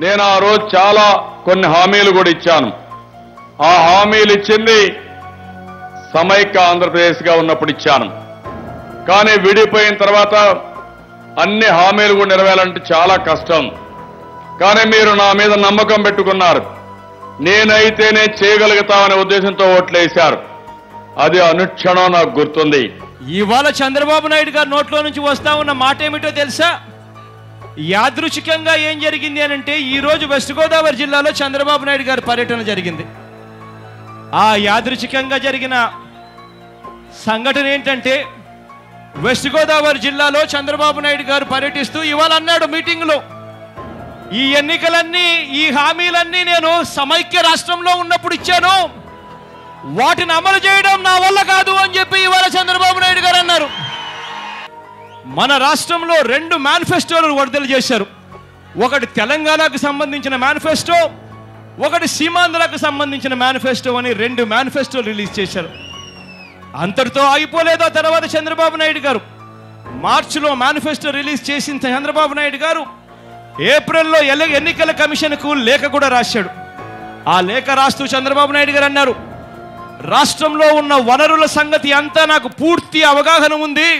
నేను ఆ రోజు చాలా కొన్ని హామీలు కూడా ఇచ్చాను. ఆ హామీలు ఇచ్చింది సమైక్య ఆంధ్రప్రదేశ్గా ఉన్నప్పుడు ఇచ్చాను. కానీ విడిపోయిన తర్వాత అన్ని హామీలు కూడా నెరవేరాలంటే చాలా కష్టం. కానీ మీరు నా మీద నమ్మకం పెట్టుకున్నారు. నేనైతేనే చేయగలుగుతామనే ఉద్దేశంతో ఓట్లేశారు. అది అనుక్షణం నాకు గుర్తుంది. ఇవాళ చంద్రబాబు నాయుడు గారి నోట్లో నుంచి వస్తా ఉన్న మాట ఏమిటో తెలుసా? యాదృచ్ఛికంగా ఏం జరిగింది అనంటే, ఈ రోజు వెస్ట్ గోదావరి జిల్లాలో చంద్రబాబు నాయుడు గారి పర్యటన జరిగింది. ఆ యాదృచ్ఛికంగా జరిగిన సంఘటన ఏంటంటే, వెస్ట్ గోదావరి జిల్లాలో చంద్రబాబు నాయుడు గారు పర్యటిస్తూ ఇవాళ అన్నాడు మీటింగ్లో, ఈ ఎన్నికలన్నీ, ఈ హామీలన్నీ నేను సమైక్య రాష్ట్రంలో ఉన్నప్పుడు ఇచ్చాను, వాటిని అమలు చేయడం నా వల్ల కాదు అని చెప్పి ఇవాళ చంద్రబాబు నాయుడు గారు అన్నారు. మన రాష్ట్రంలో 2 మేనిఫెస్టోలు విడుదల చేశారు. ఒకటి తెలంగాణకు సంబంధించిన మేనిఫెస్టో, ఒకటి సీమాంధ్రకు సంబంధించిన మేనిఫెస్టో అని 2 మేనిఫెస్టోలు రిలీజ్ చేశారు. అంతటితో అయిపోలేదు. ఆ తర్వాత చంద్రబాబు నాయుడు గారు మార్చిలో మేనిఫెస్టో రిలీజ్ చేసిన చంద్రబాబు నాయుడు గారు ఏప్రిల్లో ఎన్నికల కమిషన్కు లేఖ కూడా రాశాడు. ఆ లేఖ రాస్తూ చంద్రబాబు నాయుడు గారు అన్నారు, రాష్ట్రంలో ఉన్న వనరుల సంగతి అంతా నాకు పూర్తి అవగాహన ఉంది.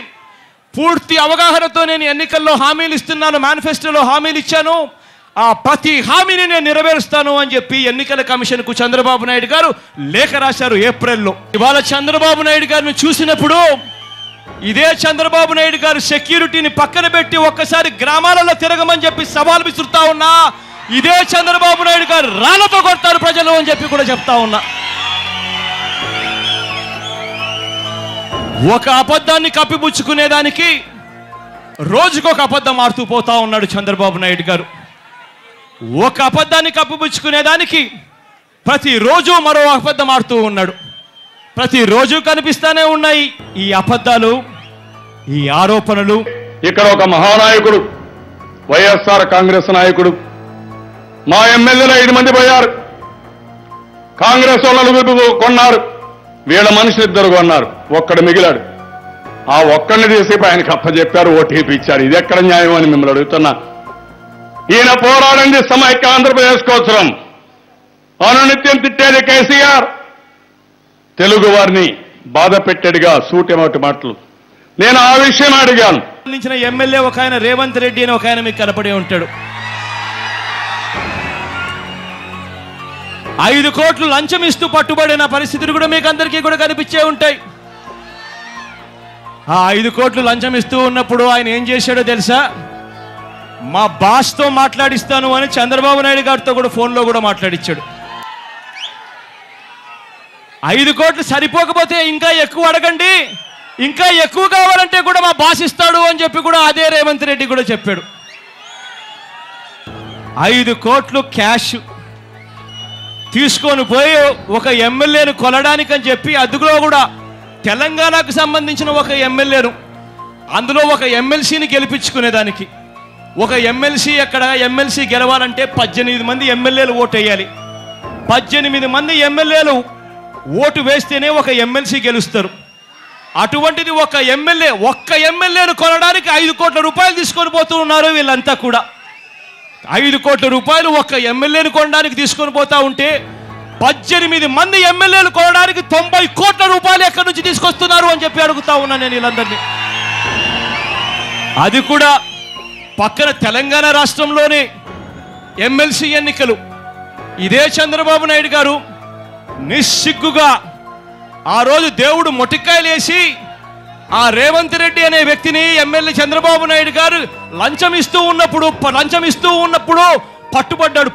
పూర్తి అవగాహనతో నేను ఎన్నికల్లో హామీలు ఇస్తున్నాను, మేనిఫెస్టోలో హామీలు ఇచ్చాను. ఆ ప్రతి హామీని నేను నెరవేరుస్తాను అని చెప్పి ఎన్నికల కమిషన్కు చంద్రబాబు నాయుడు గారు లేఖ రాశారు ఏప్రిల్లో. ఇవాళ చంద్రబాబు నాయుడు గారిని చూసినప్పుడు ఇదే చంద్రబాబు నాయుడు గారు సెక్యూరిటీని పక్కన పెట్టి ఒక్కసారి గ్రామాలలో తిరగమని చెప్పి సవాల్ విసురుతా ఉన్నా, ఇదే చంద్రబాబు నాయుడు గారు రాళ్లతో కొడతారు ప్రజలు అని చెప్పి కూడా చెప్తా ఉన్నా. ఒక అబద్ధాన్ని కప్పిపుచ్చుకునేదానికి రోజుకొక అబద్ధం ఆడుతూ పోతా ఉన్నాడు చంద్రబాబు నాయుడు గారు. ఒక అబద్ధాన్ని కప్పిపుచ్చుకునేదానికి ప్రతిరోజు మరో అబద్ధం ఆడుతూ ఉన్నాడు. ప్రతిరోజు కనిపిస్తానే ఉన్నాయి ఈ అబద్ధాలు, ఈ ఆరోపణలు. ఇక్కడ ఒక మహానాయకుడు, వైఎస్ఆర్ కాంగ్రెస్ నాయకుడు, మా ఎమ్మెల్యేలు 5 మంది పోయారు, కాంగ్రెస్ వాళ్ళు 9 కొన్నారు, వీళ్ళ మనుషులు 2 కొన్నారు, ఒక్కడు మిగిలాడు. ఆ ఒక్కడిని తీసి ఆయనకు అప్పచెప్పారు, ఓటీపీ ఇచ్చారు. ఇది ఎక్కడ న్యాయం అని మిమ్మల్ని అడుగుతున్నా. ఈయన పోరాడింది సమైక్య ఆంధ్రప్రదేశ్ కోసం. అనునిత్యం తిట్టేది కేసీఆర్, తెలుగు వారిని బాధ పెట్టాడుగా సూటెమౌటి మాటలు. నేను ఆ విషయం అడిగాను. ఎమ్మెల్యే ఒక ఆయన రేవంత్ రెడ్డి అని ఒక ఆయన మీకు కనపడే ఉంటాడు. 5 కోట్లు లంచం ఇస్తూ పట్టుబడిన పరిస్థితులు కూడా మీకు అందరికీ కూడా కనిపించే ఉంటాయి. ఆ 5 కోట్లు లంచం ఇస్తూ ఉన్నప్పుడు ఆయన ఏం చేశాడో తెలుసా? మా బాస్తో మాట్లాడిస్తాను అని చంద్రబాబు నాయుడు గారితో కూడా ఫోన్లో కూడా మాట్లాడిచ్చాడు. 5 కోట్లు సరిపోకపోతే ఇంకా ఎక్కువ అడగండి, ఇంకా ఎక్కువ కావాలంటే కూడా మా బాస్ ఇస్తాడు అని చెప్పి కూడా అదే రేవంత్ రెడ్డి కూడా చెప్పాడు. 5 కోట్లు క్యాష్ తీసుకొని పోయి ఒక ఎమ్మెల్యేను కొనడానికి అని చెప్పి, అందులో కూడా తెలంగాణకు సంబంధించిన ఒక ఎమ్మెల్యేను, అందులో ఒక ఎమ్మెల్సీని గెలిపించుకునేదానికి. ఒక ఎమ్మెల్సీ ఎమ్మెల్సీ గెలవాలంటే 18 మంది ఎమ్మెల్యేలు ఓటు వేయాలి. 18 మంది ఎమ్మెల్యేలు ఓటు వేస్తేనే ఒక ఎమ్మెల్సీ గెలుస్తారు. అటువంటిది ఒక్క ఎమ్మెల్యేను కొనడానికి 5 కోట్ల రూపాయలు తీసుకొని పోతూ ఉన్నారు వీళ్ళంతా కూడా. 5 కోట్ల రూపాయలు ఒక్క ఎమ్మెల్యేను కొనడానికి తీసుకొని పోతా ఉంటే 18 మంది ఎమ్మెల్యేలు కొనడానికి 90 కోట్ల రూపాయలు ఎక్కడి నుంచి తీసుకొస్తున్నారు అని చెప్పి అడుగుతా ఉన్నా నేను వీళ్ళందరినీ. అది కూడా పక్కన తెలంగాణ రాష్ట్రంలోనే ఎమ్మెల్సీ ఎన్నికలు. ఇదే చంద్రబాబు నాయుడు గారు నిస్సిగ్గుగా ఆ రోజు దేవుడు మొటిక్కాయలు వేసి ఆ రేవంత్ రెడ్డి అనే వ్యక్తిని ఎమ్మెల్యే చంద్రబాబు నాయుడు గారు లంచం ఇస్తూ ఉన్నప్పుడు పట్టుబడ్డాడు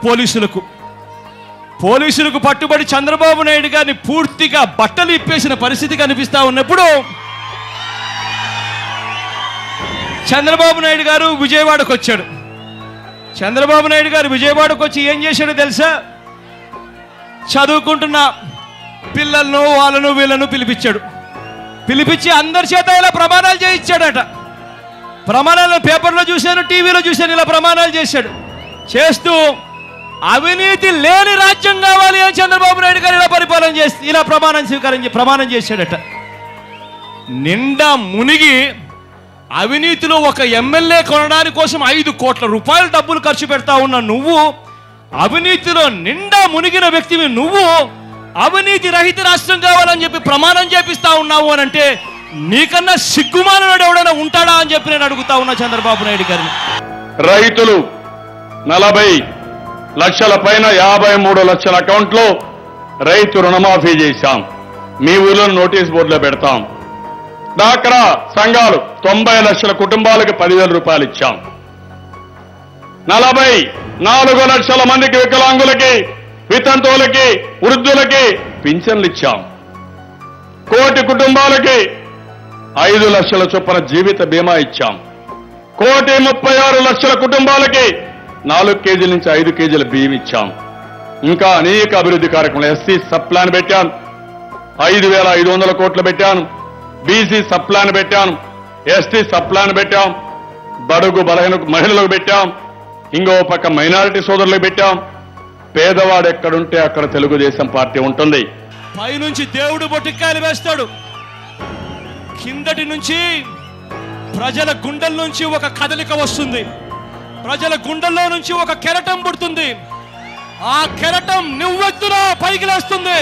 పోలీసులకు పట్టుబడి చంద్రబాబు నాయుడు గారిని పూర్తిగా బట్టలు ఇప్పేసిన పరిస్థితి కనిపిస్తా ఉన్నప్పుడు చంద్రబాబు నాయుడు గారు విజయవాడకు వచ్చాడు. చంద్రబాబు నాయుడు గారు విజయవాడకు వచ్చి ఏం చేశాడో తెలుసా? చదువుకుంటున్న పిల్లలను వాళ్ళను వీళ్ళను పిలిపించి అందరి చేత ఇలా ప్రమాణాలు చేయించాడట. ప్రమాణాలు పేపర్లో చూశాను, టీవీలో చూశాను, ఇలా ప్రమాణాలు చేశాడు. చేస్తూ అవినీతి లేని రాజ్యం కావాలి అని చంద్రబాబు నాయుడు గారు ఇలా ప్రమాణం చేశాడట. నిండా మునిగి అవినీతిలో ఒక ఎమ్మెల్యే కొనడానికి కోసం 5 కోట్ల రూపాయలు డబ్బులు ఖర్చు పెడతా ఉన్న నువ్వు అవినీతిలో నిండా మునిగిన వ్యక్తివి నువ్వు అవినీతి రహిత రాష్ట్రం కావాలని చెప్పి ప్రమాణం చేపిస్తా ఉన్నావు అని అంటే నీకన్నా సిగ్గుమానోడు ఎవడైనా ఉంటాడా అని చెప్పి నేను అడుగుతా ఉన్నా చంద్రబాబు నాయుడు గారిని. రైతులు 40 లక్షల పైన 53 లక్షల అకౌంట్లో రైతు రుణమాఫీ చేశాం. మీ ఊళ్ళో నోటీస్ బోర్డులో పెడతాం. డాక్రా సంఘాలు 90 లక్షల కుటుంబాలకు 10,000 రూపాయలు ఇచ్చాం. 44 లక్షల మందికి వికలాంగులకి, వితంతువులకి, వృద్ధులకి పింఛన్లు ఇచ్చాం. 1 కోటి కుటుంబాలకి 5 లక్షల చొప్పున జీవిత బీమా ఇచ్చాం. 1,36 లక్షల కుటుంబాలకి 4 కేజీల నుంచి 5 కేజీల బియ్యం ఇచ్చాం. ఇంకా అనేక అభివృద్ధి కార్యక్రమాలు ఎస్సీ సబ్ ప్లాన్ పెట్టాను, 5,500 కోట్లు పెట్టాను. బీసీ సబ్ ప్లాన్ పెట్టాను, ఎస్టీ సబ్ ప్లాన్ పెట్టాం, బడుగు బలహీన మహిళలకు పెట్టాం, ఇంకో పక్క మైనారిటీ సోదరులకు పెట్టాం. పేదవాడు ఎక్కడుంటే అక్కడ తెలుగుదేశం పార్టీ ఉంటుంది. పైనుంచి దేవుడు బొట్టికాయలు వేస్తాడు, కిందటి నుంచి ప్రజల గుండెల నుంచి ఒక కదలిక వస్తుంది, ప్రజల గుండెల్లో నుంచి ఒక కెరటం పుడుతుంది. ఆ కెరటం నువ్వెత్తున పైకి లేస్తుంది,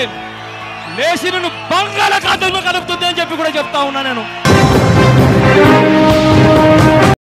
లేచి నిన్ను బంగాళాఖాతంలో కలుపుతుంది అని చెప్పి కూడా చెప్తా ఉన్నా నేను.